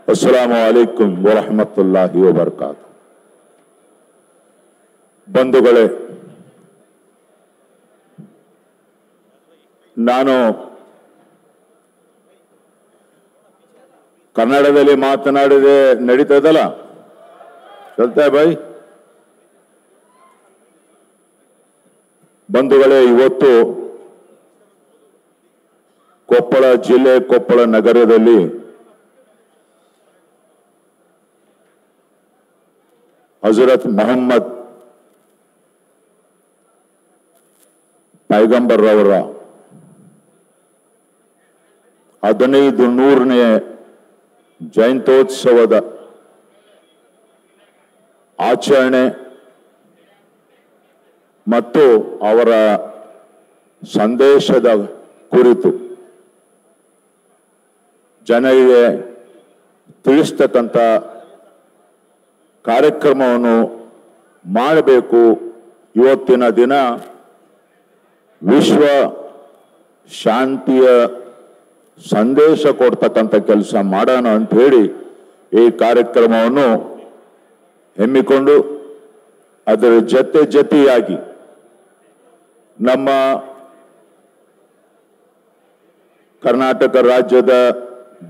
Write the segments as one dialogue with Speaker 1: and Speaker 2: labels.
Speaker 1: अस्सलामु अलैकुम वरहमतुल्लाहि वबरकातुहू। ಬಂಧುಗಳೇ, ನಾನು ಕನ್ನಡದಲ್ಲಿ ಮಾತನಾಡಿದೆ ನಡೀತದಲ್ಲ, ಚಲ್ತಾ ಬೈ? ಬಂಧುಗಳೇ, ಇವತ್ತು ಕೊಪ್ಪಳ ಜಿಲ್ಲೆ ಕೊಪ್ಪಳ ನಗರದಲ್ಲಿ ಹಜರತ್ ಮೊಹಮ್ಮದ್ ಪೈಗಂಬರ್ ಅವರ 1500ನೇ ಜಯಂತ್ಯೋತ್ಸವದ ಆಚರಣೆ ಮತ್ತು ಅವರ ಸಂದೇಶದ ಕುರಿತು ಜನರಿಗೆ ತಿಳಿಸ್ತಕ್ಕಂಥ ಕಾರ್ಯಕ್ರಮವನ್ನು ಮಾಡಬೇಕು. ಇವತ್ತಿನ ದಿನ ವಿಶ್ವ ಶಾಂತಿಯ ಸಂದೇಶ ಕೊಡ್ತಕ್ಕಂಥ ಕೆಲಸ ಮಾಡೋಣ ಅಂತ ಹೇಳಿ ಈ ಕಾರ್ಯಕ್ರಮವನ್ನು ಹಮ್ಮಿಕೊಂಡು ಅದರ ಜೊತೆಯಾಗಿ ನಮ್ಮ ಕರ್ನಾಟಕ ರಾಜ್ಯದ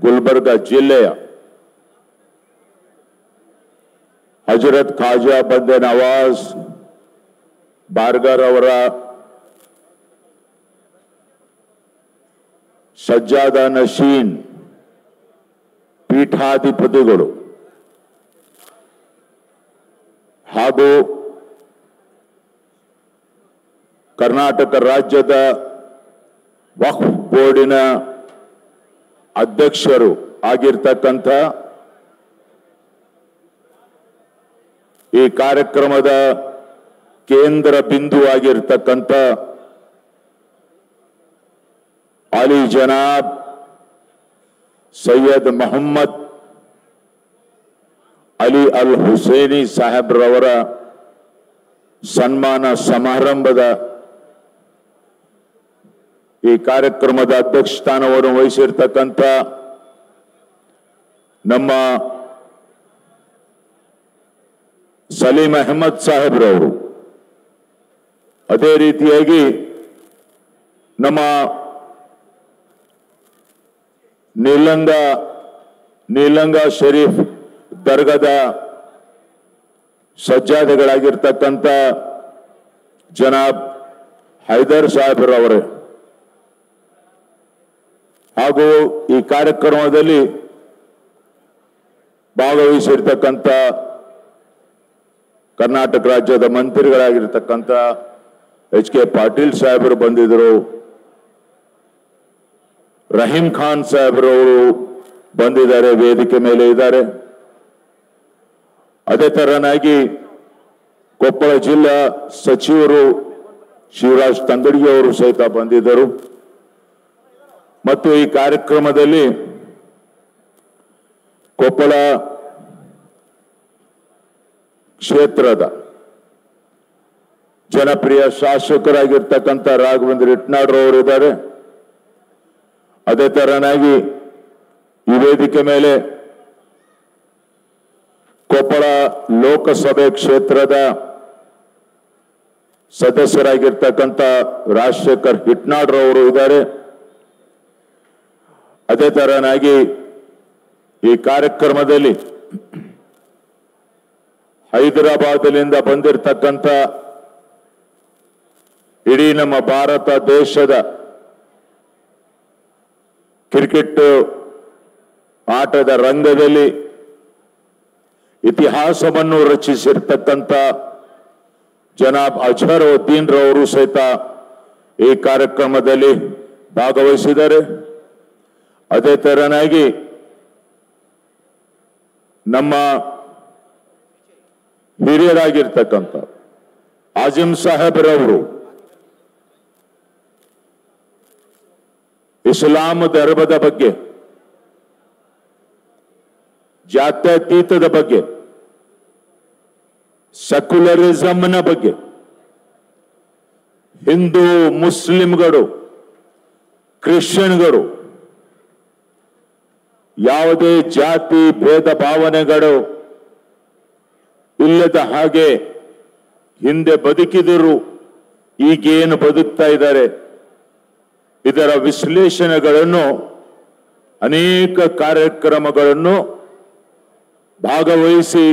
Speaker 1: ಗುಲ್ಬರ್ಗ ಜಿಲ್ಲೆಯ ಹಜರತ್ ಖಾಜಾ ಬಂದೆ ನವಾಜ್ ಬಾರ್ಗರ್ ಅವರ ಸಜ್ಜಾದ ನಶೀನ್ ಪೀಠಾಧಿಪತಿಗಳು ಹಾಗೂ ಕರ್ನಾಟಕ ರಾಜ್ಯದ ವಕ್ಫ್ ಬೋರ್ಡಿನ ಅಧ್ಯಕ್ಷರು ಆಗಿರ್ತಕ್ಕಂಥ ಈ ಕಾರ್ಯಕ್ರಮದ ಕೇಂದ್ರ ಬಿಂದು ಆಗಿರ್ತಕ್ಕಂಥ ಅಲಿ ಜನಾಬ್ ಸೈಯದ್ ಮೊಹಮ್ಮದ್ ಅಲಿ ಅಲ್ ಹುಸೇನಿ ಸಾಹೇಬ್ರವರ ಸನ್ಮಾನ ಸಮಾರಂಭದ ಈ ಕಾರ್ಯಕ್ರಮದ ಅಧ್ಯಕ್ಷಸ್ಥಾನವನ್ನು ವಹಿಸಿರ್ತಕ್ಕಂಥ ನಮ್ಮ ಸಲೀಂ ಅಹಮದ್ ಸಾಹೇಬ್ರವರು, ಅದೇ ರೀತಿಯಾಗಿ ನಮ್ಮ ನೀಲಂಗ ಶರೀಫ್ ದರ್ಗಾದ ಸಜ್ಜಾದಗಳಾಗಿರ್ತಕ್ಕಂಥ ಜನಾಬ್ ಹೈದರ್ ಸಾಹೇಬ್ರವರೇ ಹಾಗೂ ಈ ಕಾರ್ಯಕ್ರಮದಲ್ಲಿ ಭಾಗವಹಿಸಿರ್ತಕ್ಕಂಥ ಕರ್ನಾಟಕ ರಾಜ್ಯದ ಮಂತ್ರಿಗಳಾಗಿರ್ತಕ್ಕಂಥ ಎಚ್.ಕೆ. ಪಾಟೀಲ್ ಸಾಹೇಬರು ಬಂದಿದ್ದರು, ರಹೀಂ ಖಾನ್ ಸಾಹೇಬ್ರವರು ಬಂದಿದ್ದಾರೆ, ವೇದಿಕೆ ಮೇಲೆ ಇದ್ದಾರೆ. ಅದೇ ತರನಾಗಿ ಕೊಪ್ಪಳ ಜಿಲ್ಲಾ ಸಚಿವರು ಶಿವರಾಜ್ ತಂಗಡಿ ಅವರು ಸಹಿತ ಬಂದಿದ್ದರು. ಮತ್ತು ಈ ಕಾರ್ಯಕ್ರಮದಲ್ಲಿ ಕೊಪ್ಪಳ ಕ್ಷೇತ್ರದ ಜನಪ್ರಿಯ ಶಾಸಕರಾಗಿರ್ತಕ್ಕಂಥ ರಾಘವೇಂದ್ರ ಇಟ್ನಾಡ್ರವರು ಇದ್ದಾರೆ. ಅದೇ ತರನಾಗಿ ಈ ವೇದಿಕೆ ಮೇಲೆ ಕೊಪ್ಪಳ ಲೋಕಸಭೆ ಕ್ಷೇತ್ರದ ಸದಸ್ಯರಾಗಿರ್ತಕ್ಕಂಥ ರಾಜಶೇಖರ್ ಹಿಟ್ನಾಡ್ರವರು ಇದ್ದಾರೆ. ಅದೇ ತರನಾಗಿ ಈ ಕಾರ್ಯಕ್ರಮದಲ್ಲಿ ಹೈದರಾಬಾದ್ನಿಂದ ಬಂದಿರತಕ್ಕಂಥ ಇಡೀ ನಮ್ಮ ಭಾರತ ದೇಶದ ಕ್ರಿಕೆಟ್ ಆಟದ ರಂಗದಲ್ಲಿ ಇತಿಹಾಸವನ್ನು ರಚಿಸಿರ್ತಕ್ಕಂಥ ಜನಾಬ್ ಅಜರುದ್ದೀನ್ ರವರು ಸಹಿತ ಈ ಕಾರ್ಯಕ್ರಮದಲ್ಲಿ ಭಾಗವಹಿಸಿದ್ದಾರೆ. ಅದೇ ತರನಾಗಿ ನಮ್ಮ ಹಿರಿಯರಾಗಿರ್ತಕ್ಕಂಥ ಆಜಿಮ್ ಸಾಹೇಬ್ರವರು ಇಸ್ಲಾಂ ಧರ್ಮದ ಬಗ್ಗೆ, ಜಾತ್ಯತೀತದ ಬಗ್ಗೆ, ಸೆಕ್ಯುಲರಿಸಂನ ಬಗ್ಗೆ, ಹಿಂದೂ ಮುಸ್ಲಿಂಗಳು, ಕ್ರಿಶ್ಚಿಯನ್ಗಳು ಯಾವುದೇ ಜಾತಿ ಭೇದ ಭಾವನೆಗಳು ಇಲ್ಲದ ಹಾಗೆ ಹಿಂದೆ ಬದುಕಿದರು, ಈಗೇನು ಬದುಕ್ತಾ ಇದ್ದಾರೆ, ಇದರ ವಿಶ್ಲೇಷಣೆಗಳನ್ನು ಅನೇಕ ಕಾರ್ಯಕ್ರಮಗಳನ್ನು ಭಾಗವಹಿಸಿ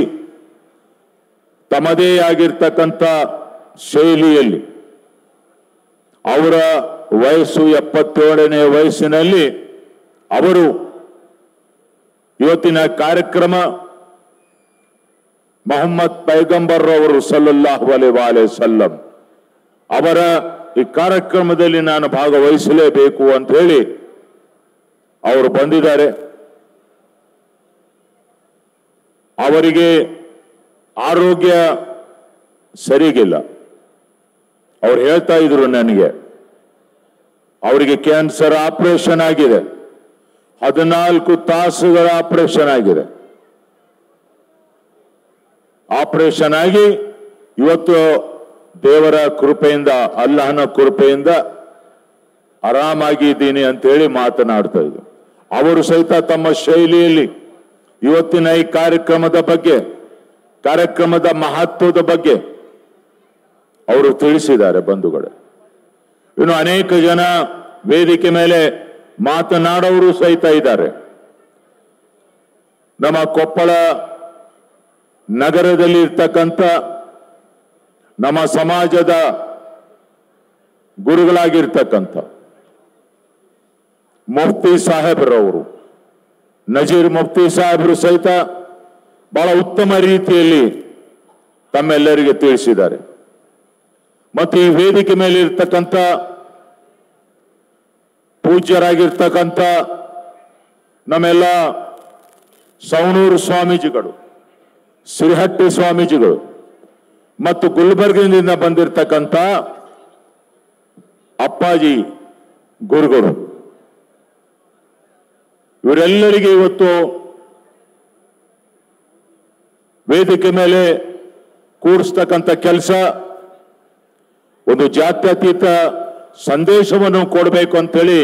Speaker 1: ತಮ್ಮದೇ ಆಗಿರ್ತಕ್ಕಂಥ ಶೈಲಿಯಲ್ಲಿ ಅವರ ವಯಸ್ಸು 77ನೇ ವಯಸ್ಸಿನಲ್ಲಿ ಅವರು ಇವತ್ತಿನ ಕಾರ್ಯಕ್ರಮ ಮೊಹಮ್ಮದ್ ಪೈಗಂಬರ್ ಅವರು ಸಲ್ಲಲ್ಲಾಹು ಅಲೈಹಿ ವಸಲ್ಲಂ ಅವರ ಈ ಕಾರ್ಯಕ್ರಮದಲ್ಲಿ ನಾನು ಭಾಗವಹಿಸಲೇಬೇಕು ಅಂತ ಹೇಳಿ ಅವರು ಬಂದಿದ್ದಾರೆ. ಅವರಿಗೆ ಆರೋಗ್ಯ ಸರಿಗಿಲ್ಲ. ಅವ್ರು ಹೇಳ್ತಾ ಇದ್ರು ನನಗೆ, ಅವರಿಗೆ ಕ್ಯಾನ್ಸರ್ ಆಪರೇಷನ್ ಆಗಿದೆ, 14 ತಾಸುಗಳ ಆಪರೇಷನ್ ಆಗಿದೆ. ಆಪರೇಷನ್ ಆಗಿ ಇವತ್ತು ದೇವರ ಕೃಪೆಯಿಂದ, ಅಲ್ಲಾಹನ ಕೃಪೆಯಿಂದ ಆರಾಮಾಗಿದ್ದೀನಿ ಅಂತೇಳಿ ಮಾತನಾಡ್ತಾ ಇದ್ರು. ಅವರು ಸಹಿತ ತಮ್ಮ ಶೈಲಿಯಲ್ಲಿ ಇವತ್ತಿನ ಈ ಕಾರ್ಯಕ್ರಮದ ಬಗ್ಗೆ, ಕಾರ್ಯಕ್ರಮದ ಮಹತ್ವದ ಬಗ್ಗೆ ಅವರು ತಿಳಿಸಿದ್ದಾರೆ ಬಂಧುಗಳೇ. ಇನ್ನು ಅನೇಕ ಜನ ವೇದಿಕೆ ಮೇಲೆ ಮಾತನಾಡೋರು ಸಹಿತ ಇದ್ದಾರೆ. ನಮ್ಮ ಕೊಪ್ಪಳ ನಗರದಲ್ಲಿ ಇರ್ತಕ್ಕಂಥ ನಮ್ಮ ಸಮಾಜದ ಗುರುಗಳಾಗಿರ್ತಕ್ಕಂಥ ಮುಫ್ತಿ ಸಾಹೇಬ್ರವರು, ನಜೀರ್ ಮುಫ್ತಿ ಸಾಹೇಬರು ಸಹಿತ ಬಹಳ ಉತ್ತಮ ರೀತಿಯಲ್ಲಿ ತಮ್ಮೆಲ್ಲರಿಗೆ ತಿಳಿಸಿದ್ದಾರೆ. ಮತ್ತು ಈ ವೇದಿಕೆ ಮೇಲೆ ಇರ್ತಕ್ಕಂಥ ಪೂಜ್ಯರಾಗಿರ್ತಕ್ಕಂಥ ನಮ್ಮೆಲ್ಲ ಸವಣೂರು ಸ್ವಾಮೀಜಿಗಳು, ಶ್ರೀಹಟ್ಟಿ ಸ್ವಾಮೀಜಿಗಳು ಮತ್ತು ಗುಲ್ಬರ್ಗದಿಂದ ಬಂದಿರತಕ್ಕಂಥ ಅಪ್ಪಾಜಿ ಗುರುಗಳು, ಇವರೆಲ್ಲರಿಗೆ ಇವತ್ತು ವೇದಿಕೆ ಮೇಲೆ ಕೂಡಿಸ್ತಕ್ಕಂಥ ಕೆಲಸ, ಒಂದು ಜಾತ್ಯತೀತ ಸಂದೇಶವನ್ನು ಕೊಡಬೇಕು ಅಂತೇಳಿ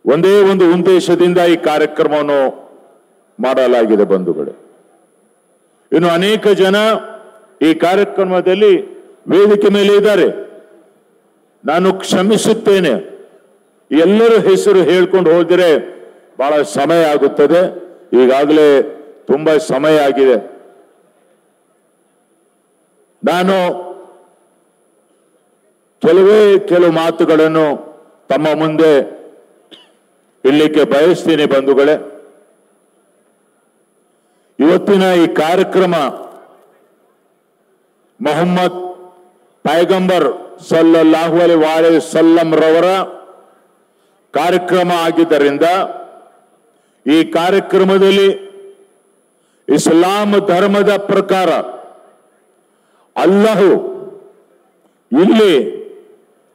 Speaker 1: ಒಂದೇ ಒಂದು ಉದ್ದೇಶದಿಂದ ಈ ಕಾರ್ಯಕ್ರಮವನ್ನು ಮಾಡಲಾಗಿದೆ ಬಂಧುಗಳೇ. ಇನ್ನು ಅನೇಕ ಜನ ಈ ಕಾರ್ಯಕ್ರಮದಲ್ಲಿ ವೇದಿಕೆ ಮೇಲೆ ಇದ್ದಾರೆ. ನಾನು ಕ್ಷಮಿಸುತ್ತೇನೆ, ಎಲ್ಲರ ಹೆಸರು ಹೇಳ್ಕೊಂಡು ಹೋದರೆ ಬಹಳ ಸಮಯ ಆಗುತ್ತದೆ. ಈಗಾಗಲೇ ತುಂಬಾ ಸಮಯ ಆಗಿದೆ. ನಾನು ಕೆಲವು ಮಾತುಗಳನ್ನು ತಮ್ಮ ಮುಂದೆ ಇಡಲಿಕ್ಕೆ ಬಯಸ್ತೀನಿ ಬಂಧುಗಳೇ. ಇವತ್ತಿನ ಈ ಕಾರ್ಯಕ್ರಮ ಮೊಹಮ್ಮದ್ ಪೈಗಂಬರ್ ಸಲ್ಲಲ್ಲಾಹು ಅಲೈಹಿ ವಸಲ್ಲಂ ರವರ ಕಾರ್ಯಕ್ರಮ ಆಗಿದ್ದರಿಂದ ಈ ಕಾರ್ಯಕ್ರಮದಲ್ಲಿ ಇಸ್ಲಾಂ ಧರ್ಮದ ಪ್ರಕಾರ ಅಲ್ಲಾಹು ಇಲ್ಲಿ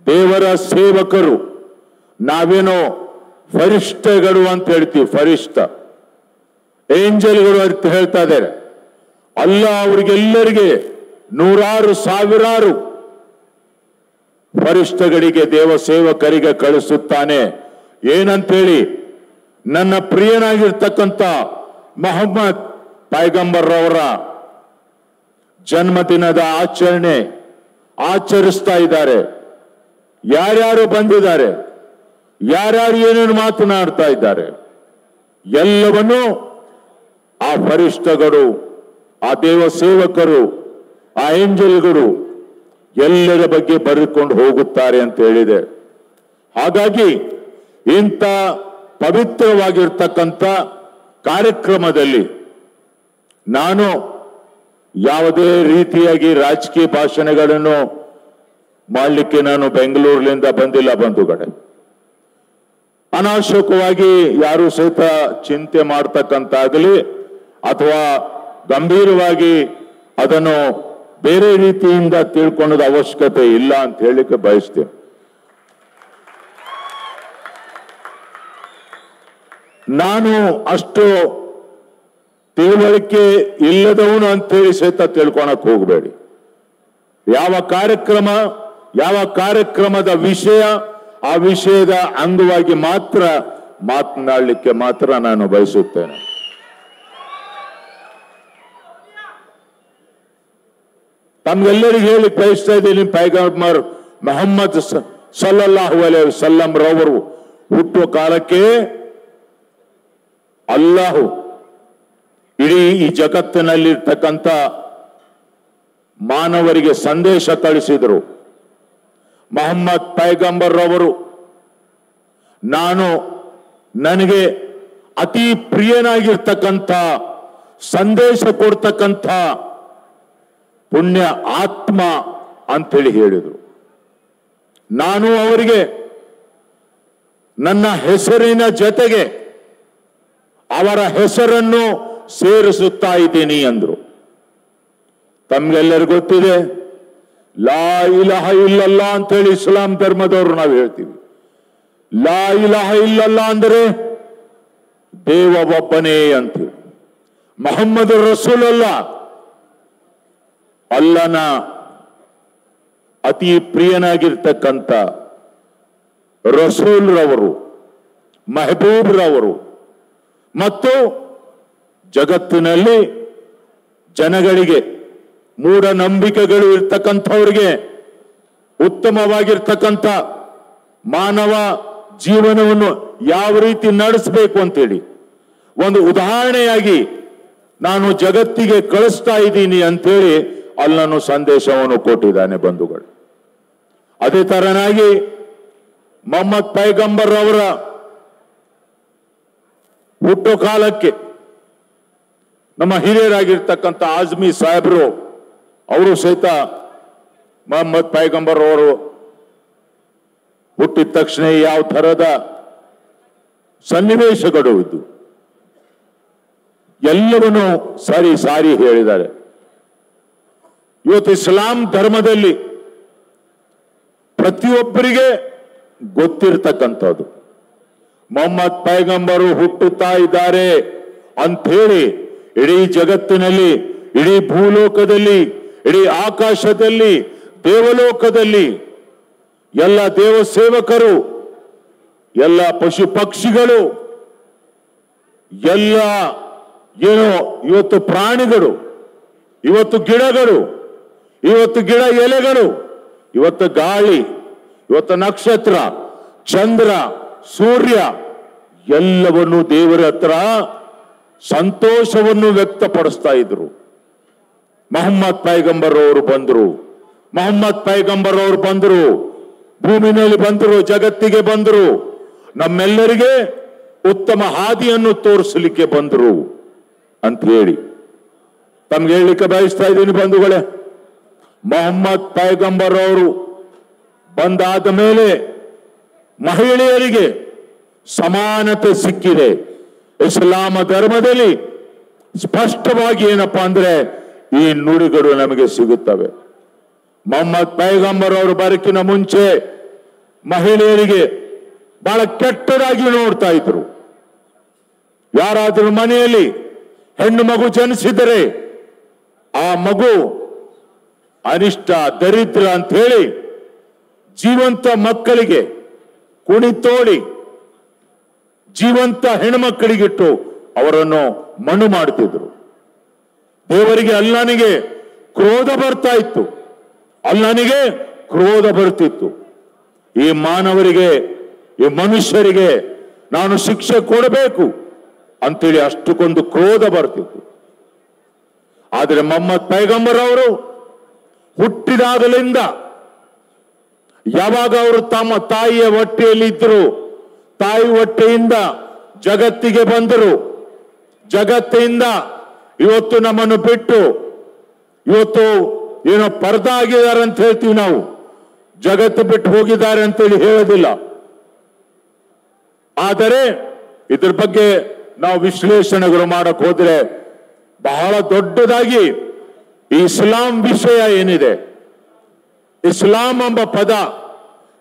Speaker 1: ದೇವರ ಸೇವಕರು, ನಾವೇನೋ ಫರಿಷ್ಠಗಳು ಅಂತ ಹೇಳ್ತೀವಿ, ಫರಿಷ್ಠ ಏಂಜಲ್ಗಳು ಅಂತ ಹೇಳ್ತಾ ಇದ್ದಾರೆ. ಅಲ್ಲಾಹ್ ಅವರಿಗೆಲ್ಲರಿಗೆ ನೂರಾರು ಸಾವಿರಾರು ಫರಿಷ್ಠಗಳಿಗೆ, ದೇವ ಸೇವಕರಿಗೆ ಕಳಿಸುತ್ತಾನೆ. ಏನಂತೇಳಿ, ನನ್ನ ಪ್ರಿಯನಾಗಿರ್ತಕ್ಕಂಥ ಮೊಹಮ್ಮದ್ ಪೈಗಂಬರ್ ಅವರ ಜನ್ಮದಿನದ ಆಚರಿಸ್ತಾ ಇದ್ದಾರೆ. ಯಾರ್ಯಾರು ಬಂದಿದ್ದಾರೆ, ಯಾರ್ಯಾರು ಏನೇನು ಮಾತನಾಡ್ತಾ ಇದ್ದಾರೆ, ಎಲ್ಲವನ್ನೂ ಆ ಫರಿಷ್ಠಗಳು, ಆ ದೇವ ಸೇವಕರು, ಆ ಏಂಜಲ್ಗಳು ಎಲ್ಲರ ಬಗ್ಗೆ ಬರೆದುಕೊಂಡು ಹೋಗುತ್ತಾರೆ ಅಂತ ಹೇಳಿದೆ. ಹಾಗಾಗಿ ಇಂಥ ಪವಿತ್ರವಾಗಿರ್ತಕ್ಕಂಥ ಕಾರ್ಯಕ್ರಮದಲ್ಲಿ ನಾನು ಯಾವುದೇ ರೀತಿಯಾಗಿ ರಾಜಕೀಯ ಭಾಷಣಗಳನ್ನು ಮಾಡಲಿಕ್ಕೆ ನಾನು ಬೆಂಗಳೂರಿನಿಂದ ಬಂದಿಲ್ಲ ಬಂಧುಗಳೇ. ಅನಾವಶ್ಯಕವಾಗಿ ಯಾರು ಸಹಿತ ಚಿಂತೆ ಮಾಡ್ತಕ್ಕಂತಾಗಲಿ ಅಥವಾ ಗಂಭೀರವಾಗಿ ಅದನ್ನು ಬೇರೆ ರೀತಿಯಿಂದ ತಿಳ್ಕೊಳ್ಳೋದ ಅವಶ್ಯಕತೆ ಇಲ್ಲ ಅಂತ ಹೇಳಲಿಕ್ಕೆ ಬಯಸ್ತೇನೆ. ನಾನು ಅಷ್ಟು ತಿಳುವಳಿಕೆ ಇಲ್ಲದವನು ಅಂತೇಳಿ ಸಹಿತ ತಿಳ್ಕೊಳಕ್ ಹೋಗಬೇಡಿ. ಯಾವ ಕಾರ್ಯಕ್ರಮದ ವಿಷಯ, ಆ ವಿಷಯದ ಅಂಗವಾಗಿ ಮಾತ್ರ ಮಾತನಾಡಲಿಕ್ಕೆ ಮಾತ್ರ ನಾನು ಬಯಸುತ್ತೇನೆ. ತಮ್ಗೆಲ್ಲರಿಗೂ ಹೇಳಿ ಬಯಸ್ತಾ ಇದ್ದೀನಿ, ಪೈಗಂಬರ್ ಮೊಹಮ್ಮದ್ ಸಲ್ಲಲ್ಲಾಹು ಅಲೈಹಿ ವಸಲ್ಲಂ ರವರು ಹುಟ್ಟುವ ಕಾಲಕ್ಕೆ ಅಲ್ಲಾಹು ಇಡೀ ಈ ಜಗತ್ತಿನಲ್ಲಿರ್ತಕ್ಕಂಥ ಮಾನವರಿಗೆ ಸಂದೇಶ ಕಳಿಸಿದರು. ಮೊಹಮ್ಮದ್ ಪೈಗಂಬರ್ ರವರು ನನಗೆ ಅತಿ ಪ್ರಿಯನಾಗಿರ್ತಕ್ಕಂಥ ಸಂದೇಶ ಕೊಡ್ತಕ್ಕಂಥ ಪುಣ್ಯ ಆತ್ಮ ಅಂತೇಳಿ ಹೇಳಿದರು. ನಾನು ಅವರಿಗೆ ನನ್ನ ಹೆಸರಿನ ಜೊತೆಗೆ ಅವರ ಹೆಸರನ್ನು ಸೇರಿಸುತ್ತಾ ಇದ್ದೀನಿ ಅಂದ್ರು. ತಮ್ಗೆಲ್ಲರಿಗೂ ಗೊತ್ತಿದೆ, ಲಾ ಇಲಾಹ ಇಲ್ಲಲ್ಲಾ ಅಂತೇಳಿ ಇಸ್ಲಾಂ ಧರ್ಮದವರು ನಾವು ಹೇಳ್ತೀವಿ. ಲಾ ಇಲಾಹ ಇಲ್ಲಲ್ಲಾ ಅಂದರೆ ದೇವ ಒಬ್ಬನೇ ಅಂತೀವಿ. ಮೊಹಮ್ಮದ್ ರಸೂಲುಲ್ಲಾ ಅಲ್ಲನ ಅತಿ ಪ್ರಿಯನಾಗಿರ್ತಕ್ಕಂಥ ರಸೂಲ್ ರವರು, ಮೆಹಬೂಬ್ ರವರು, ಮತ್ತು ಜಗತ್ತಿನಲ್ಲಿ ಜನಗಳಿಗೆ ಮೂಢನಂಬಿಕೆಗಳು ಇರ್ತಕ್ಕಂಥವ್ರಿಗೆ ಉತ್ತಮವಾಗಿರ್ತಕ್ಕಂಥ ಮಾನವ ಜೀವನವನ್ನು ಯಾವ ರೀತಿ ನಡೆಸಬೇಕು ಅಂತೇಳಿ ಒಂದು ಉದಾಹರಣೆಯಾಗಿ ನಾನು ಜಗತ್ತಿಗೆ ಕಳಿಸ್ತಾ ಇದ್ದೀನಿ ಅಂತೇಳಿ ಅಲ್ಲನು ಸಂದೇಶವನ್ನು ಕೊಟ್ಟಿದ್ದಾನೆ ಬಂಧುಗಳು. ಅದೇ ತರನಾಗಿ ಮೊಹಮ್ಮದ್ ಪೈಗಂಬರ್ ಅವರ ಹುಟ್ಟೋ ಕಾಲಕ್ಕೆ ನಮ್ಮ ಹಿರಿಯರಾಗಿರ್ತಕ್ಕಂಥ ಆಜ್ಮಿ ಸಾಹೇಬರು ಅವರು ಸಹಿತ ಮೊಹಮ್ಮದ್ ಪೈಗಂಬರ್ ಅವರು ಹುಟ್ಟಿದ ತಕ್ಷಣ ಯಾವ ಥರದ ಸನ್ನಿವೇಶಗಳು ಇದ್ದು ಎಲ್ಲವನ್ನೂ ಸಾರಿ ಹೇಳಿದ್ದಾರೆ. ಇವತ್ತು ಇಸ್ಲಾಂ ಧರ್ಮದಲ್ಲಿ ಪ್ರತಿಯೊಬ್ಬರಿಗೆ ಗೊತ್ತಿರತಕ್ಕಂಥದ್ದು ಮೊಹಮ್ಮದ್ ಪೈಗಂಬರು ಹುಟ್ಟುತ್ತಾ ಇದ್ದಾರೆ ಅಂಥೇಳಿ ಇಡೀ ಜಗತ್ತಿನಲ್ಲಿ, ಇಡೀ ಭೂಲೋಕದಲ್ಲಿ, ಇಡೀ ಆಕಾಶದಲ್ಲಿ, ದೇವಲೋಕದಲ್ಲಿ ಎಲ್ಲ ದೇವ ಸೇವಕರು, ಎಲ್ಲ ಪಶು ಪಕ್ಷಿಗಳು, ಎಲ್ಲ ಇವತ್ತು ಪ್ರಾಣಿಗಳು, ಇವತ್ತು ಗಿಡಗಳು, ಇವತ್ತು ಗಿಡ ಎಲೆಗಳು, ಇವತ್ತು ಗಾಳಿ, ಇವತ್ತು ನಕ್ಷತ್ರ, ಚಂದ್ರ, ಸೂರ್ಯ ಎಲ್ಲವನ್ನು ದೇವರ ಹತ್ರ ಸಂತೋಷವನ್ನು ವ್ಯಕ್ತಪಡಿಸ್ತಾ ಇದ್ರು. ಮೊಹಮ್ಮದ್ ಪೈಗಂಬರ್ ಅವರು ಬಂದರು, ಭೂಮಿನಲ್ಲಿ ಬಂದರು, ಜಗತ್ತಿಗೆ ಬಂದರು, ನಮ್ಮೆಲ್ಲರಿಗೆ ಉತ್ತಮ ಹಾದಿಯನ್ನು ತೋರಿಸಲಿಕ್ಕೆ ಬಂದರು ಅಂತ ಹೇಳಿ ತಮ್ಗೆ ಹೇಳಲಿಕ್ಕೆ ಬಯಸ್ತಾ ಇದ್ದೀನಿ ಬಂಧುಗಳೇ. ಮೊಹಮ್ಮದ್ ಪೈಗಂಬರ್ ಅವರು ಬಂದಾದ ಮೇಲೆ ಮಹಿಳೆಯರಿಗೆ ಸಮಾನತೆ ಸಿಕ್ಕಿದೆ. ಇಸ್ಲಾಮ ಧರ್ಮದಲ್ಲಿ ಸ್ಪಷ್ಟವಾಗಿ ಏನಪ್ಪಾ ಅಂದ್ರೆ ಈ ನುಡಿಗಳು ನಮಗೆ ಸಿಗುತ್ತವೆ. ಮೊಹಮ್ಮದ್ ಪೈಗಂಬರ್ ಅವರು ಬರಕಿನ ಮುಂಚೆ ಮಹಿಳೆಯರಿಗೆ ಬಹಳ ಕೆಟ್ಟದಾಗಿ ನೋಡ್ತಾ ಇದ್ರು. ಯಾರಾದರೂ ಮನೆಯಲ್ಲಿ ಹೆಣ್ಣು ಮಗು ಜನಿಸಿದರೆ ಆ ಮಗು ಅನಿಷ್ಟ, ದರಿದ್ರ ಅಂತ ಹೇಳಿ ಜೀವಂತ ಮಕ್ಕಳಿಗೆ ಕುಣಿತೋಡಿ ಜೀವಂತ ಹೆಣ್ಮಕ್ಕಳಿಗಿಟ್ಟು ಅವರನ್ನು ಮಣ್ಣು ಮಾಡುತ್ತಿದ್ರು. ದೇವರಿಗೆ ಅಲ್ಲನಿಗೆ ಕ್ರೋಧ ಬರ್ತಾ ಇತ್ತು, ಅಲ್ಲನಿಗೆ ಕ್ರೋಧ ಬರ್ತಿತ್ತು. ಈ ಮಾನವರಿಗೆ, ಈ ಮನುಷ್ಯರಿಗೆ ನಾನು ಶಿಕ್ಷೆ ಕೊಡಬೇಕು ಅಂತೇಳಿ ಅಷ್ಟಕ್ಕೊಂದು ಕ್ರೋಧ ಬರ್ತಿತ್ತು. ಆದರೆ ಮೊಹಮ್ಮದ್ ಪೈಗಂಬರ್ ಅವರು ಹುಟ್ಟಿದಾಗಲಿಂದ ಯಾವಾಗ ಅವರು ತಮ್ಮ ತಾಯಿಯ ಹೊಟ್ಟೆಯಲ್ಲಿದ್ದರು, ತಾಯಿ ಹೊಟ್ಟೆಯಿಂದ ಜಗತ್ತಿಗೆ ಬಂದರು, ಜಗತ್ತಿಂದ ಇವತ್ತು ನಮ್ಮನ್ನು ಬಿಟ್ಟು ಇವತ್ತು ಏನೋ ಪರ್ದ ಆಗಿದ್ದಾರೆ ಅಂತ ಹೇಳ್ತೀವಿ ನಾವು, ಜಗತ್ತು ಬಿಟ್ಟು ಹೋಗಿದ್ದಾರೆ ಅಂತೇಳಿ ಹೇಳೋದಿಲ್ಲ. ಆದರೆ ಇದ್ರ ಬಗ್ಗೆ ನಾವು ವಿಶ್ಲೇಷಣೆಗಳು ಮಾಡಕ್ ಹೋದ್ರೆ ಬಹಳ ದೊಡ್ಡದಾಗಿ ಈ ಇಸ್ಲಾಂ ವಿಷಯ ಏನಿದೆ, ಇಸ್ಲಾಂ ಎಂಬ ಪದ,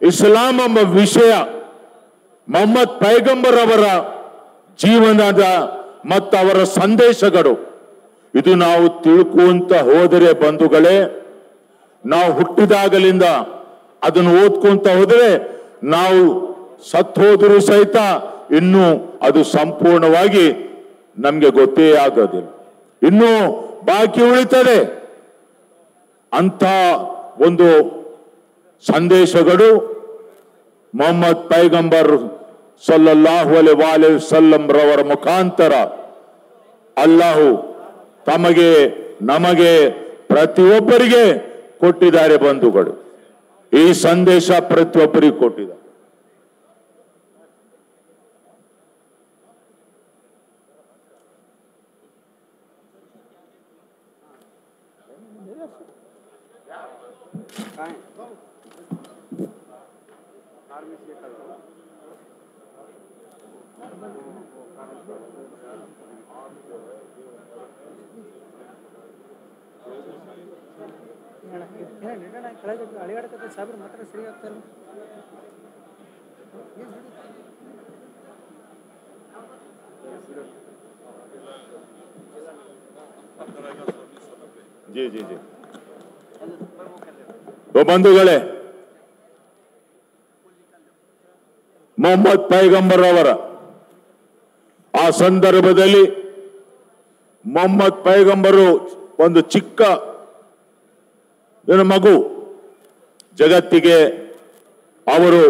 Speaker 1: ಇಸ್ಲಾಂ ಎಂಬ ವಿಷಯ, ಮೊಹಮ್ಮದ್ ಪೈಗಂಬರ್ ಅವರ ಜೀವನದ ಮತ್ತು ಅವರ ಸಂದೇಶಗಳು, ಇದು ನಾವು ತಿಳ್ಕೊಂತ ಹೋದರೆ ಬಂಧುಗಳೇ, ನಾವು ಹುಟ್ಟಿದಾಗಲಿಂದ ಅದನ್ನು ಓದ್ಕೊಂತ ಹೋದರೆ ನಾವು ಸತ್ತು ಹೋದರೂ ಸಹಿತ ಇನ್ನೂ ಅದು ಸಂಪೂರ್ಣವಾಗಿ ನಮಗೆ ಗೊತ್ತೇ ಆಗೋದಿಲ್ಲ, ಇನ್ನೂ ಬಾಕಿ ಉಳಿತದೆ. ಅಂತ ಒಂದು ಸಂದೇಶಗಳು ಮೊಹಮ್ಮದ್ ಪೈಗಂಬರ್ ಸಲ್ಲಲ್ಲಾಹು ಅಲೈಹಿ ವಸಲ್ಲಂ ರವರ ಮುಖಾಂತರ ಅಲ್ಲಾಹು ತಮಗೆ ನಮಗೆ ಪ್ರತಿಯೊಬ್ಬರಿಗೆ ಕೊಟ್ಟಿದ್ದಾರೆ ಬಂಧುಗಳು. ಈ ಸಂದೇಶ ಪ್ರತಿಯೊಬ್ಬರಿಗೆ ಕೊಟ್ಟಿದ್ದಾರೆ.
Speaker 2: ಅಳಿಗಾಡಕತ್ತೆ ಸಾಬ್ರ ಮಾತ್ರ ಸರಿ ಆಗ್ತಾರಲ್ಲ.
Speaker 1: जी जी जी तो ಬಂಧುಗಳೇ, ಮೊಹಮ್ಮದ್ ಪೈಗಂಬರ್ ಅವರ ಆ ಸಂದರ್ಭದಲ್ಲಿ ಮೊಹಮ್ಮದ್ ಪೈಗಂಬರು ಒಂದು ಚಿಕ್ಕ ಮಗು ಜಗತ್ತಿಗೆ ಅವರು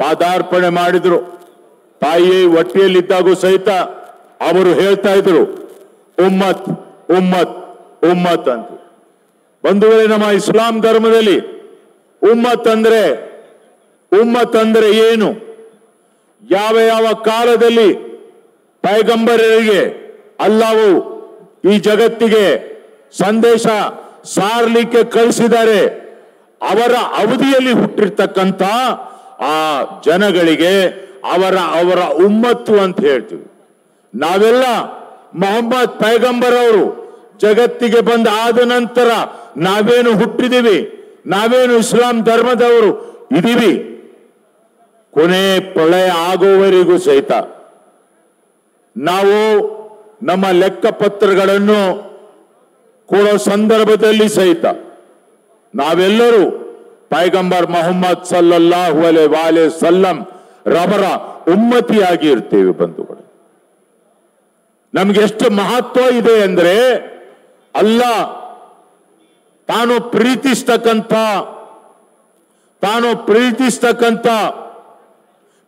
Speaker 1: ಪಾದಾರ್ಪಣೆ ಮಾಡಿದ್ರು. ತಾಯಿ ಹೊಟ್ಟೆಯಲ್ಲಿದ್ದಾಗೂ ಸಹಿತ ಅವರು ಹೇಳ್ತಾ ಇದ್ರು ಉಮ್ಮತ್ ಉಮ್ಮತ್ ಉಮ್ಮತ್ ಅಂತ. ಬಂಧುಗಳೇ, ನಮ್ಮ ಇಸ್ಲಾಂ ಧರ್ಮದಲ್ಲಿ ಉಮ್ಮತ್ ಅಂದ್ರೆ ಏನು? ಯಾವ ಯಾವ ಕಾಲದಲ್ಲಿ ಪೈಗಂಬರರಿಗೆ ಅಲ್ಲಾಹು ಈ ಜಗತ್ತಿಗೆ ಸಂದೇಶ ಸಾರಲಿಕ್ಕೆ ಕಳಿಸಿದ್ದಾರೆ, ಅವರ ಅವಧಿಯಲ್ಲಿ ಹುಟ್ಟಿರ್ತಕ್ಕಂಥ ಆ ಜನಗಳಿಗೆ ಅವರ ಉಮ್ಮತ್ತು ಅಂತ ಹೇಳ್ತೀವಿ. ನಾವೆಲ್ಲ ಮೊಹಮ್ಮದ್ ಪೈಗಂಬರ್ ಅವರು ಜಗತ್ತಿಗೆ ಬಂದ ಆದ ನಂತರ ನಾವೇನು ಹುಟ್ಟಿದೀವಿ, ನಾವೇನು ಇಸ್ಲಾಂ ಧರ್ಮದವರು ಇದೀವಿ, ಕೊನೆ ಪ್ರಳಯ ಆಗುವವರೆಗೂ ಸಹಿತ ನಾವು ನಮ್ಮ ಲೆಕ್ಕಪತ್ರಗಳನ್ನು ಕೊಡೋ ಸಂದರ್ಭದಲ್ಲಿ ಸಹಿತ ನಾವೆಲ್ಲರೂ ಪೈಗಂಬರ್ ಮೊಹಮ್ಮದ್ ಸಲ್ಲಲ್ಲಾಹು ಅಲೈಹಿ ವಸಲ್ಲಂ ರವರ ಉಮ್ಮತಿಯಾಗಿ ಇರ್ತೇವೆ. ಬಂಧುಗಳು, ನಮ್ಗೆ ಎಷ್ಟು ಮಹತ್ವ ಇದೆ ಅಂದ್ರೆ, ಅಲ್ಲಾಹ್ ತಾನು ಪ್ರೀತಿಸ್ತಕ್ಕಂಥ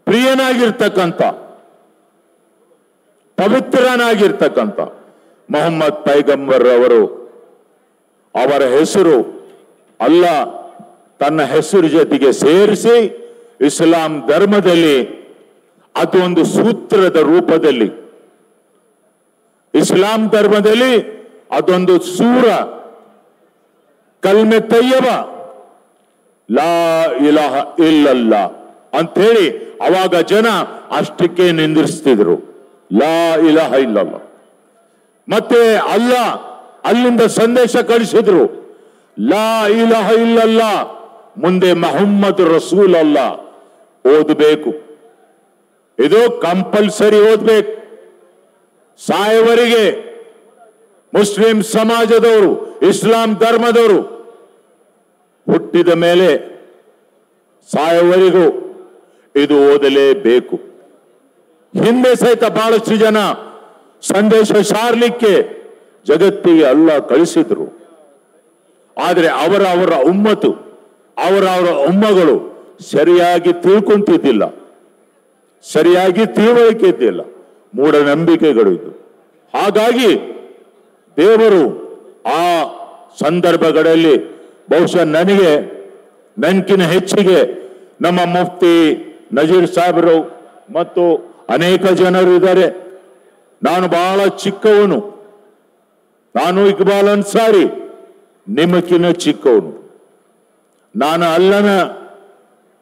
Speaker 1: ಪ್ರಿಯನಾಗಿರ್ತಕ್ಕಂಥ ಪವಿತ್ರನಾಗಿರ್ತಕ್ಕಂಥ ಮೊಹಮ್ಮದ್ ಪೈಗಂಬರ್ ಅವರು, ಅವರ ಹೆಸರು ಅಲ್ಲಾಹ್ ತನ್ನ ಹೆಸರು ಜೊತೆಗೆ ಸೇರಿಸಿ ಇಸ್ಲಾಂ ಧರ್ಮದಲ್ಲಿ ಅದೊಂದು ಸೂತ್ರದ ರೂಪದಲ್ಲಿ, ಇಸ್ಲಾಂ ಧರ್ಮದಲ್ಲಿ ಅದೊಂದು ಸೂರ, ಕಲ್ಮೆ ತಯ್ಯಬ, ಲಾ ಇಲಾಹ ಇಲ್ಲಲ್ಲಾ ಅಂತ ಹೇಳಿ ಅವಾಗ ಜನ ಅಷ್ಟಕ್ಕೆ ನಿಂದಿರಿಸ್ತಿದ್ರು, ಲಾ ಇಲಾಹ ಇಲ್ಲಲ್ಲಾ. ಮತ್ತೆ ಅಲ್ಲಾಹ್ ಅಲ್ಲಿಂದ ಸಂದೇಶ ಕಳಿಸಿದ್ರು, ಲಾ ಇಲಾಹ ಇಲ್ಲಲ್ಲಾ ಮುಂದೆ ಮೊಹಮ್ಮದ್ ರಸೂಲ್ ಅಲ್ಲಾ ಓದಬೇಕು, ಇದು ಕಂಪಲ್ಸರಿ ಓದ್ಬೇಕು. ಸಾಯವರಿಗೆ ಮುಸ್ಲಿಂ ಸಮಾಜದವರು, ಇಸ್ಲಾಂ ಧರ್ಮದವರು ಹುಟ್ಟಿದ ಮೇಲೆ ಸಾಯವರೆಗೂ ಇದು ಓದಲೇಬೇಕು. ಹಿಂದೆ ಸಹಿತ ಬಹಳಷ್ಟು ಜನ ಸಂದೇಶ ಸಾರಲಿಕ್ಕೆ ಜಗತ್ತಿಗೆ ಅಲ್ಲಾಹ್ ಕಳಿಸಿದ್ರು. ಆದರೆ ಅವರ ಉಮ್ಮತ್ತು, ಅವರ ಉಮ್ಮಗಳು ಸರಿಯಾಗಿ ತಿಳ್ಕೊಂತಿದ್ದಿಲ್ಲ, ಸರಿಯಾಗಿ ತಿಳುವಳಿಕೆ ಇದ್ದಿಲ್ಲ, ಮೂಢನಂಬಿಕೆಗಳು ಇದ್ದು. ಹಾಗಾಗಿ ದೇವರು ಆ ಸಂದರ್ಭಗಳಲ್ಲಿ ಬಹುಶಃ ನನಗಿನ ಹೆಚ್ಚಿಗೆ ನಮ್ಮ ಮುಫ್ತಿ ನಜೀರ್ ಸಾಹೇಬರು ಮತ್ತು ಅನೇಕ ಜನರು ಇದ್ದಾರೆ. ನಾನು ಬಹಳ ಚಿಕ್ಕವನು, ನಾನು ಇಕ್ಬಾಲ್ ಅನ್ಸಾರಿ ನಿಮಗಿನ ಚಿಕ್ಕವನು. ನಾನು ಅಲ್ಲನ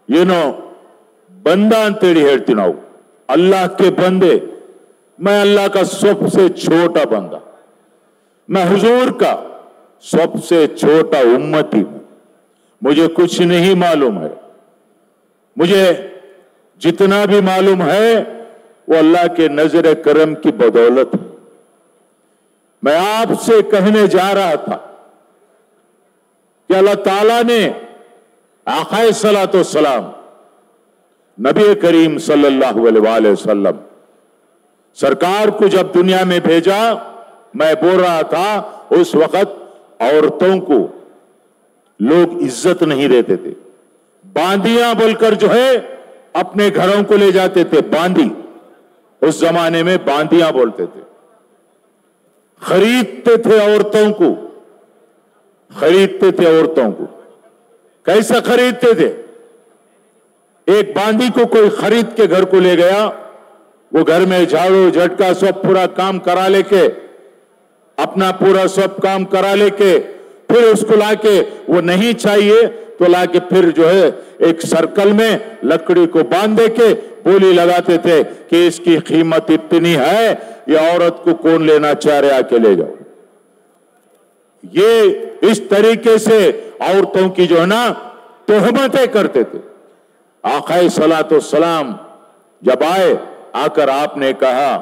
Speaker 1: ಏನೋ ಬಂದ ಅಂತೇಳಿ ಹೇಳ್ತೀವಿ ನಾವು, अल्लाह के बंदे, मैं अल्लाह का सबसे छोटा बंदा, मैं हुजूर का सबसे छोटा उम्मती हूं। मुझे कुछ नहीं मालूम है, मुझे जितना भी मालूम है वो अल्लाह के नजर करम की बदौलत है। मैं आपसे कहने जा रहा था कि अल्लाह ताला ने आकाए सलातो सलाम नबी करीम सल्लल्लाहु अलैहि वसल्लम सरकार को जब दुनिया में भेजा, मैं बोल रहा था उस वक्त औरतों को लोग इज्जत नहीं देते थे। बांदियां बोलकर जो है अपने घरों को ले जाते थे। बांदी, उस जमाने में बांदियां बोलते थे। खरीदते थे औरतों को, खरीदते थे औरतों को। कैसा खरीदते थे? एक बांदी को कोई खरीद के घर को ले गया, वो घर में झाड़ू झटका सब पूरा काम करा लेके, अपना पूरा सब काम करा लेके, फिर उसको लाके, वो नहीं चाहिए तो लाके फिर जो है एक सर्कल में लकड़ी को बांध दे के बोली लगाते थे कि इसकी कीमत इतनी है, ये औरत को कौन लेना चाह रहे, आके ले जाओ। ये इस तरीके से औरतों की जो है ना तोहमतें करते थे। आक़ाए सलातो सलाम जब आए, आकर आपने कहा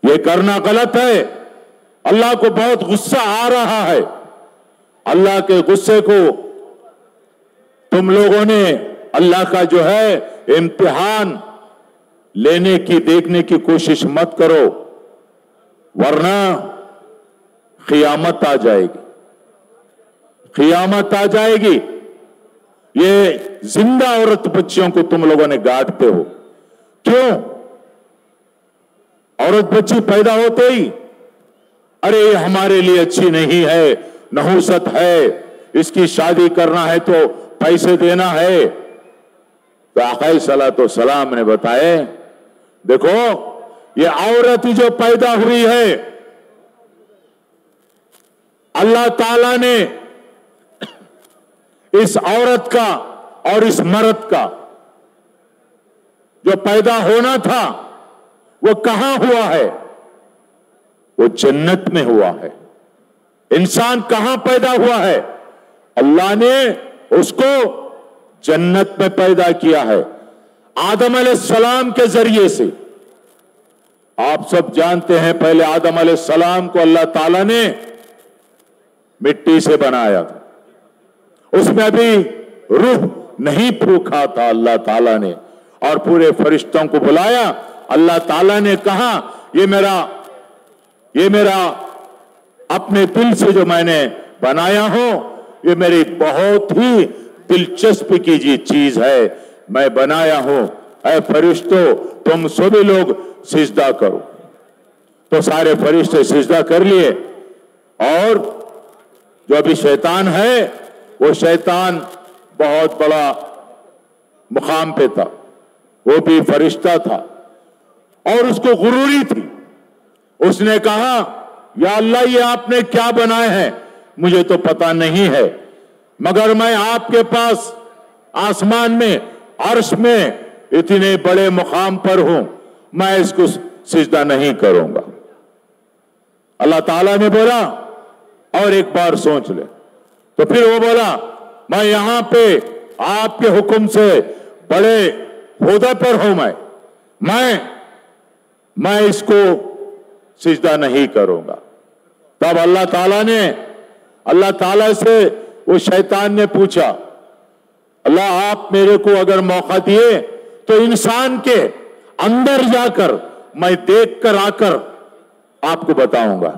Speaker 1: ये करना गलत है, अल्लाह को बहुत गुस्सा आ रहा है। अल्लाह के गुस्से को तुम लोगों ने अल्लाह का जो है इम्तिहान लेने की, देखने की कोशिश मत करो, वरना क़यामत आ जाएगी, क़यामत आ जाएगी। ये जिंदा औरत बच्चियों को तुम लोगों ने गाड़ते हो। क्यों? औरत बच्ची पैदा होते ही अरे ये हमारे लिए अच्छी नहीं है, नहुसत है, इसकी शादी करना है तो पैसे देना है। तो आक़ाए सलातो सलाम ने बताए, देखो ये औरत जो पैदा हुई है, अल्लाह ताला ने इस औरत का और इस मर्द का जो पैदा होना था वो कहां हुआ है? वो जन्नत में हुआ है। इंसान कहां पैदा हुआ है? अल्लाह ने उसको जन्नत में पैदा किया है, आदम अलैहिस्सलाम के जरिए से। आप सब जानते हैं पहले आदम अलैहिस्सलाम को अल्लाह ताला ने मिट्टी से बनाया था, उसमें अभी रूह नहीं फूंका था अल्लाह ताला ने, और पूरे फरिश्तों को बुलाया। अल्लाह ताला ने कहा ये मेरा अपने दिल से जो मैंने बनाया हूं, ये मेरी बहुत ही दिलचस्प की चीज है, मैं बनाया हूं। ऐ फरिश्तों, तुम सभी लोग सिजदा करो। तो सारे फरिश्ते सिजदा कर लिए, और जो अभी शैतान है, वो शैतान बहुत बड़ा मुकाम पे था, वो भी फरिश्ता था, और उसको गुरूरी थी। उसने कहा या अल्लाह, ये आपने क्या बनाए हैं मुझे तो पता नहीं है, मगर मैं आपके पास आसमान में, अर्श में इतने बड़े मुकाम पर हूं, मैं इसको सिजदा नहीं करूंगा। अल्लाह ताला ने बोला और एक बार सोच ले। तो फिर वो बोला मैं यहां पे आपके हुक्म से बड़े ओहदे पर हूं, मैं इसको सिजदा नहीं करूंगा। तब अल्लाह ताला से वो शैतान ने पूछा, अल्लाह आप मेरे को अगर मौका दिए तो इंसान के अंदर जाकर मैं देख कर आकर आपको बताऊंगा।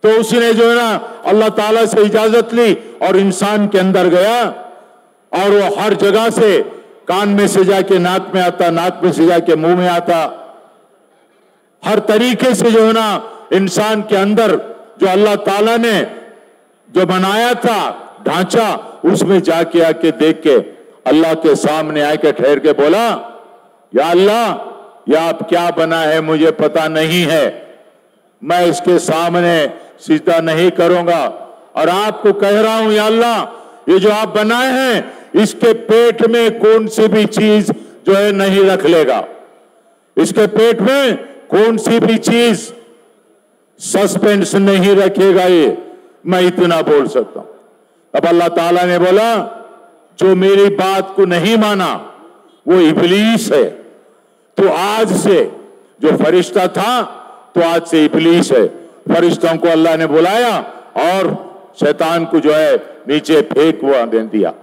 Speaker 1: तो उसने जो है ना अल्लाह ताला से इजाजत ली और इंसान के अंदर गया, और वो हर जगह से कान में से जाके नाक में आता, नाक में से जाके मुंह में आता, हर तरीके से जो है ना इंसान के अंदर जो अल्लाह ताला ने जो बनाया था ढांचा, उसमें जाके आके देख के अल्लाह के सामने आके ठहर के बोला, या अल्लाह, या आप क्या बना है मुझे पता नहीं है, मैं इसके सामने सिजदा नहीं करूंगा, और आपको कह रहा हूं या अल्लाह, ये जो आप बनाए हैं इसके पेट में कौन सी भी चीज जो है नहीं रख लेगा, इसके पेट में कौन सी भी चीज सस्पेंस नहीं रखेगा, ये मैं इतना बोल सकता हूं। अब अल्लाह ताला ने बोला जो मेरी बात को नहीं माना वो इब्लीस है। तो आज से जो फरिश्ता था तो आज से इब्लीस है। फरिश्तों को अल्लाह ने बुलाया और शैतान को जो है नीचे फेंकवा दिया,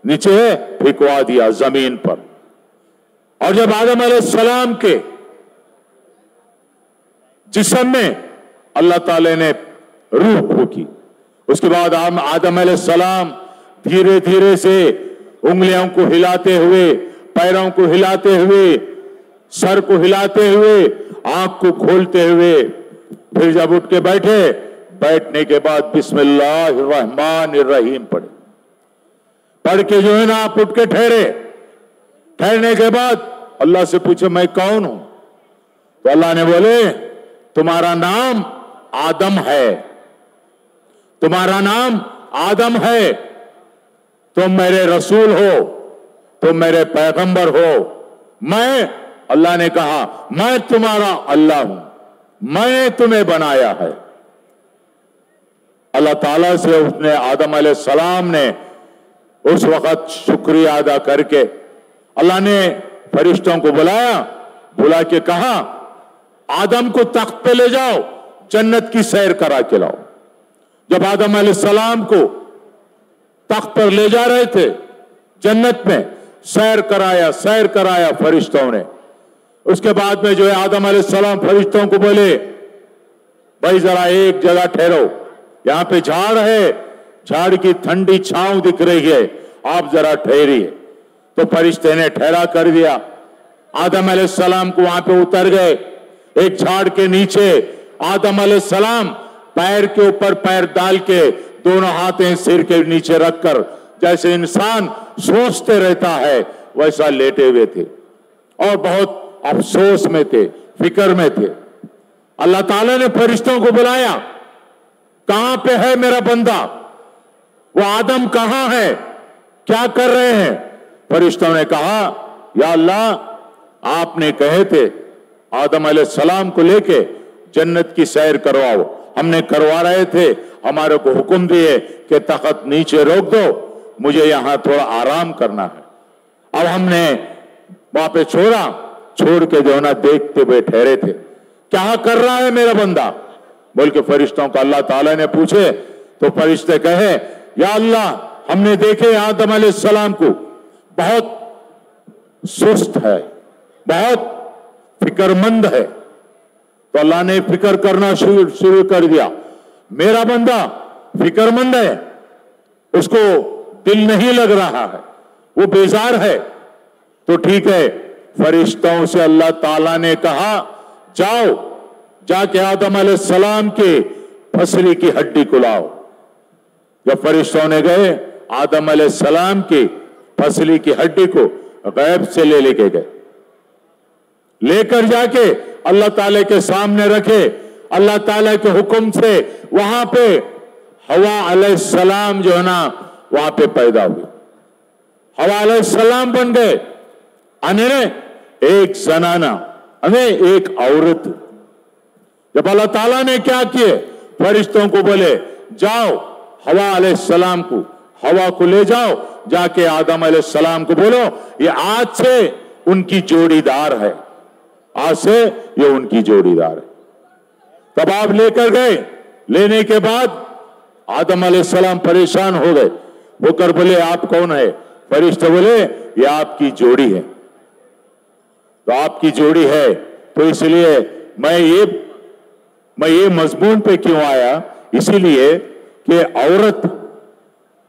Speaker 1: नीचे फेंकवा दिया जमीन पर। और जब आदम अलैहिस्सलाम के जिस्म में अल्लाह ताला ने रूह फूकी, उसके बाद आदम अलैहिस्सलाम धीरे धीरे से उंगलियों को हिलाते हुए, पैरों को हिलाते हुए, सर को हिलाते हुए, आंख को खोलते हुए, फिर जब उठ के बैठने के बाद बिस्मिल्लाहिर्रहमानिर्रहीम पढ़ के जो है ना आप उठ के ठहरने के बाद अल्लाह से पूछे मैं कौन हूं? तो अल्लाह ने बोले तुम्हारा नाम आदम है, तुम्हारा नाम आदम है, तुम मेरे रसूल हो, तुम मेरे पैगंबर हो। मैं, अल्लाह ने कहा मैं तुम्हारा अल्लाह हूं, मैंने तुम्हें बनाया है। अल्लाह ताला से उसने आदम अलैहिस्सलाम ने उस वक्त शुक्रिया अदा करके अल्लाह ने फरिश्तों को बुला के कहा आदम को तख्त पे ले जाओ, जन्नत की सैर करा के लाओ। जब आदम अलैहिस्सलाम को तख्त पर ले जा रहे थे जन्नत में, सैर कराया फरिश्तों ने। उसके बाद में जो है आदम अलैहिस्सलाम फरिश्तों को बोले भाई जरा एक जगह ठहरो, यहां पे झाड़ है, झाड़ की ठंडी छांव दिख रही है, आप जरा ठहरिए। तो फरिश्ते ने ठहरा कर दिया। आदम अलैहिस्सलाम को वहां पे उतर गए, एक झाड़ के नीचे आदम अलैहिस्सलाम पैर के ऊपर पैर डाल के दोनों हाथें सिर के नीचे रखकर जैसे इंसान सोचते रहता है वैसा लेटे हुए थे और बहुत अफसोस में थे, फिक्र में थे। अल्लाह ताला ने फरिश्तों को बुलाया, कहां पे है मेरा बंदा, वो आदम कहां है, क्या कर रहे हैं? फरिश्तों ने कहा या अल्लाह आपने कहे थे आदम अलैहिस्सलाम को लेके जन्नत की सैर करवाओ, हमने करवा रहे थे, हमारे को हुक्म दिए कि तख्त नीचे रोक दो, मुझे यहां थोड़ा आराम करना है। अब हमने वहां पे छोड़ के जो ना देखते हुए ठहरे थे, क्या कर रहा है मेरा बंदा? बोल के फरिश्तों को अल्लाह ताला ने पूछे तो फरिश्ते कहे या अल्लाह हमने देखे आदम अलैहिस्सलाम को बहुत सुस्त है, बहुत फिक्रमंद है। तो अल्लाह ने फिक्र करना शुरू कर दिया, मेरा बंदा फिक्रमंद है, उसको दिल नहीं लग रहा है, वो बेजार है। तो ठीक है, फरिश्तों से अल्लाह ताला ने कहा जाओ जाके आदम अलैहिस्सलाम के फसली की हड्डी को लाओ। जब फरिश्तों ने गए आदम अलैहिस्सलाम की फसली की हड्डी को गैब से लेके गए, लेकर जाके अल्लाह ताला के सामने रखे। अल्लाह ताला के हुक्म से वहां पे हवा अलैहिस्सलाम जो है ना वहां पे पैदा हुई, हवा अलैहिस्सलाम बन गए, एक जनाना, एक औरत। जब अल्लाह ताला ने क्या किए, फरिश्तों को बोले जाओ हवा अलैहिस्सलाम को, हवा को ले जाओ, जाके आदम अलैहिस्सलाम को बोलो ये आज से उनकी जोड़ीदार है, आज से ये उनकी जोड़ीदार है। तब आप लेकर गए, लेने के बाद आदम अलैहिस्सलाम परेशान हो गए, होकर बोले आप कौन है? फरिश्ते बोले ये आपकी जोड़ी है। तो आपकी जोड़ी है तो इसलिए मैं ये मजमून पे क्यों आया, इसीलिए कि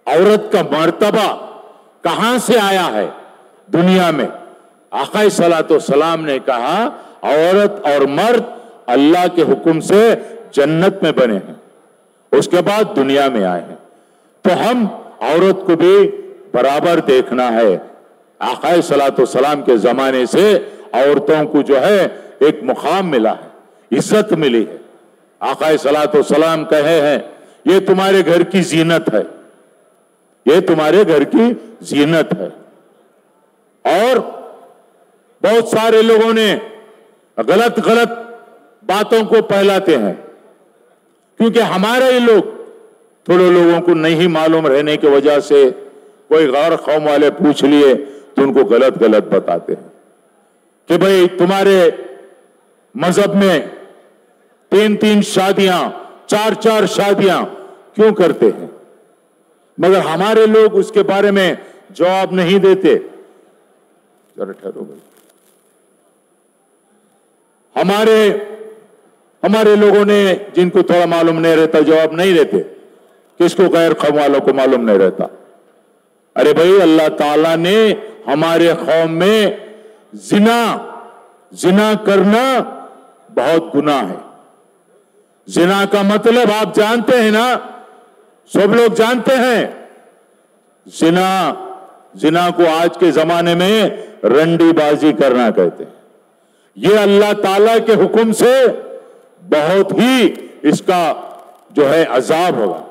Speaker 1: औरत का मर्तबा कहां से आया है दुनिया में। आका सलातो सलाम ने कहा औरत और मर्द अल्लाह के हुक्म से जन्नत में बने हैं, उसके बाद दुनिया में आए हैं। तो हम औरत को भी बराबर देखना है। आका सलातो सलाम के जमाने से औरतों को जो है एक मुकाम मिला है, इज्जत मिली है। आका सलातो सलाम कहे हैं ये तुम्हारे घर की जीनत है, ये तुम्हारे घर की जीनत है। और बहुत सारे लोगों ने गलत बातों को फैलाते हैं, क्योंकि हमारे ही लोग थोड़े लोगों को नहीं मालूम रहने की वजह से कोई गैर कौम वाले पूछ लिए तो उनको गलत बताते हैं कि भाई तुम्हारे मजहब में 3 शादियां 4 शादियां क्यों करते हैं, मगर हमारे लोग उसके बारे में जवाब नहीं देते। जरा ठहरो भाई, हमारे लोगों ने, जिनको थोड़ा मालूम नहीं रहता, जवाब नहीं देते, किसको गैर कौम वालों को मालूम नहीं रहता। अरे भाई, अल्लाह ताला ने हमारे कौम में जिना करना बहुत गुनाह है। जिना का मतलब आप जानते हैं ना, सब लोग जानते हैं। जिना को आज के जमाने में रंडीबाजी करना कहते हैं। ये अल्लाह ताला के हुक्म से बहुत ही इसका जो है अजाब होगा।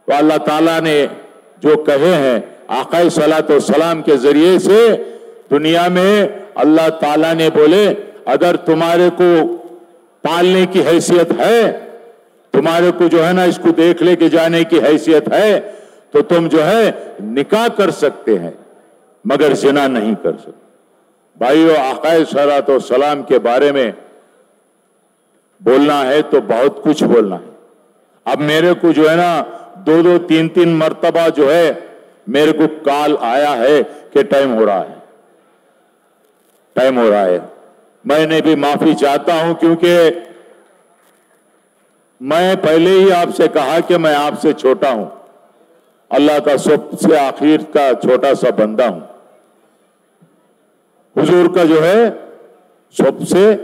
Speaker 1: तो अल्लाह ताला ने जो कहे हैं आका सलातो सलाम के जरिए से, दुनिया में अल्लाह ताला ने बोले अगर तुम्हारे को पालने की हैसियत है, तुम्हारे को जो है ना इसको देख लेके जाने की हैसियत है, तो तुम जो है निकाह कर सकते हैं, मगर जिना नहीं कर सकते। भाइयों, आका सलातो सलाम के बारे में बोलना है तो बहुत कुछ बोलना है। अब मेरे को जो है ना 2-2, 3-3 मर्तबा जो है मेरे को कॉल आया है कि टाइम हो रहा है। मैंने भी माफी चाहता हूं, क्योंकि मैं पहले ही आपसे कहा कि मैं आपसे छोटा हूं, अल्लाह का सबसे आखिर का छोटा सा बंदा हूं, हुजूर का जो है सबसे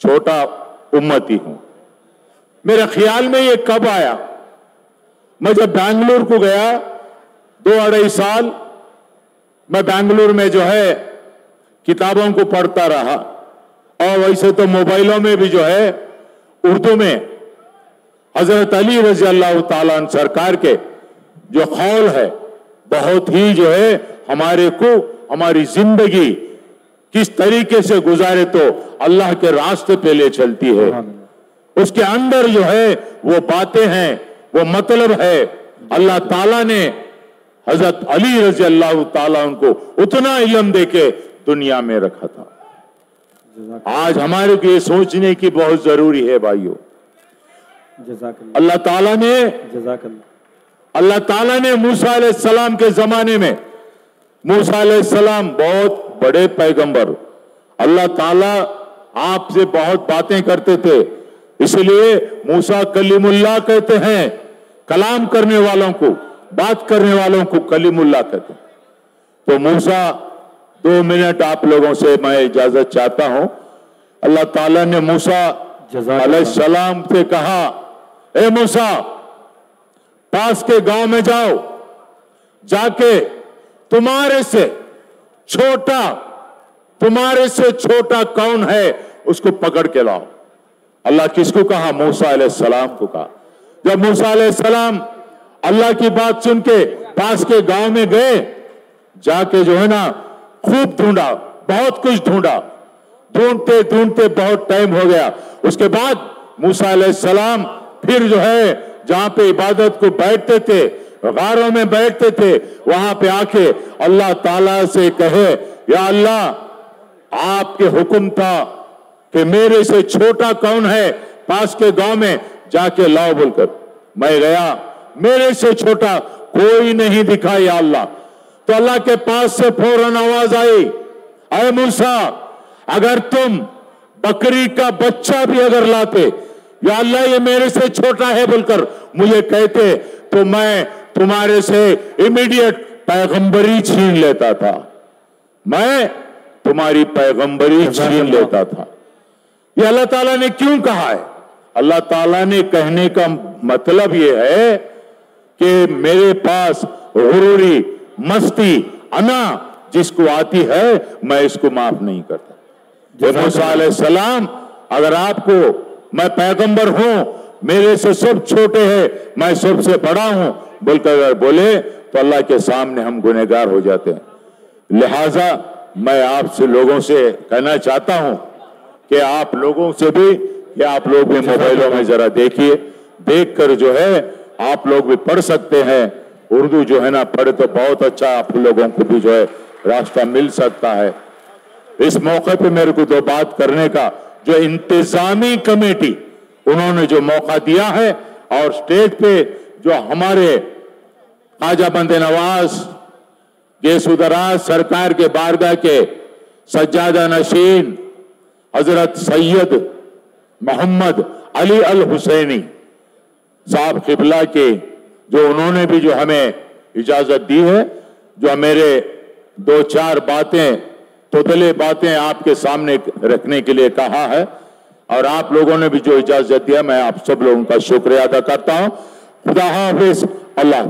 Speaker 1: छोटा उम्मती हूं। मेरे ख्याल में ये कब आया, मैं जब बैंगलोर को गया 2-2.5 साल मैं बैंगलोर में जो है किताबों को पढ़ता रहा, और वैसे तो मोबाइलों में भी जो है उर्दू में हजरत अली रजी अल्लाह ताला अन्हु सरकार के जो कौल है, बहुत ही जो है हमारे को हमारी जिंदगी किस तरीके से गुजारे तो अल्लाह के रास्ते पे ले चलती है। उसके अंदर जो है वो बातें हैं, वो मतलब है। अल्लाह ताला ने हजरत अली रजी अल्लाह ताला उनको उतना इल्म देके दुनिया में रखा था। आज हमारे को ये सोचने की बहुत जरूरी है भाइयों। अल्लाह ताला ने मूसा अलैहिस्सलाम के जमाने में, मूसा अलैहिस्सलाम बहुत बड़े पैगंबर, अल्लाह ताला आपसे बहुत बातें करते थे, इसलिए मूसा कलीमुल्लाह कहते हैं। कलाम करने वालों को, बात करने वालों को कलीमुल्लाह कहते हैं। तो मूसा 2 मिनट आप लोगों से मैं इजाजत चाहता हूं। अल्लाह ताला ने मूसा अलैहिस्सलाम से कहा, ए मूसा, पास के गांव में जाओ, जाके तुम्हारे से छोटा कौन है उसको पकड़ के लाओ। अल्लाह किसको कहा? मूसा अलैहिस्सलाम को कहा। जब मूसा अलैहिस्सलाम अल्लाह की बात सुन के पास के गांव में गए, जाके जो है ना खूब ढूंढा, बहुत कुछ ढूंढा, ढूंढते ढूंढते बहुत टाइम हो गया। उसके बाद मूसा अलैहिस्सलाम फिर जो है जहां पे इबादत को बैठते थे, गारों में बैठते थे, वहां पे आके अल्लाह ताला से कहे, या अल्लाह, आपके हुक्म था कि मेरे से छोटा कौन है पास के गांव में जाके लाओ बोलकर। मैं गया, मेरे से छोटा कोई नहीं दिखा या अल्लाह। तो अल्लाह के पास से फौरन आवाज आई, अरे मूसा, अगर तुम बकरी का बच्चा भी अगर लाते, या अल्लाह ये मेरे से छोटा है बोलकर मुझे कहते, तो मैं तुम्हारे से इमीडिएट पैगंबरी छीन लेता था, मैं तुम्हारी पैगंबरी छीन लेता था। ये अल्लाह ताला ने क्यों कहा है? अल्लाह ताला ने कहने का मतलब ये है कि मेरे पास गुरूरी, मस्ती, अना जिसको आती है, मैं इसको माफ नहीं करता। मूसा अलैहिस्सलाम, अगर आपको मैं पैगंबर हूं, मेरे से सब छोटे हैं, मैं सबसे बड़ा हूं बोलकर अगर बोले तो अल्लाह के सामने हम गुनहगार हो जाते हैं। लिहाजा मैं आपसे लोगों से कहना चाहता हूं कि आप लोगों से भी, कि आप लोग भी मोबाइलों में जरा देखिए, देखकर जो है आप लोग भी पढ़ सकते हैं। उर्दू जो है ना पढ़े तो बहुत अच्छा आप लोगों को भी जो है रास्ता मिल सकता है। इस मौके पे मेरे को 2 बात करने का, जो इंतजामी कमेटी उन्होंने जो मौका दिया है, और स्टेज पे जो हमारे ख्वाजा बंदे नवाज गेसुदराज सरकार के बारगाह के सज्जादा नशीन हजरत सैयद मोहम्मद अली अल हुसैनी साहब क़िबला के, जो उन्होंने भी जो हमें इजाजत दी है, जो मेरे 2-4 बातें, तोतले बातें आपके सामने रखने के लिए कहा है, और आप लोगों ने भी जो इजाजत दिया, मैं आप सब लोगों का शुक्रिया अदा करता हूं। खुदा हाफिज। अल्लाह।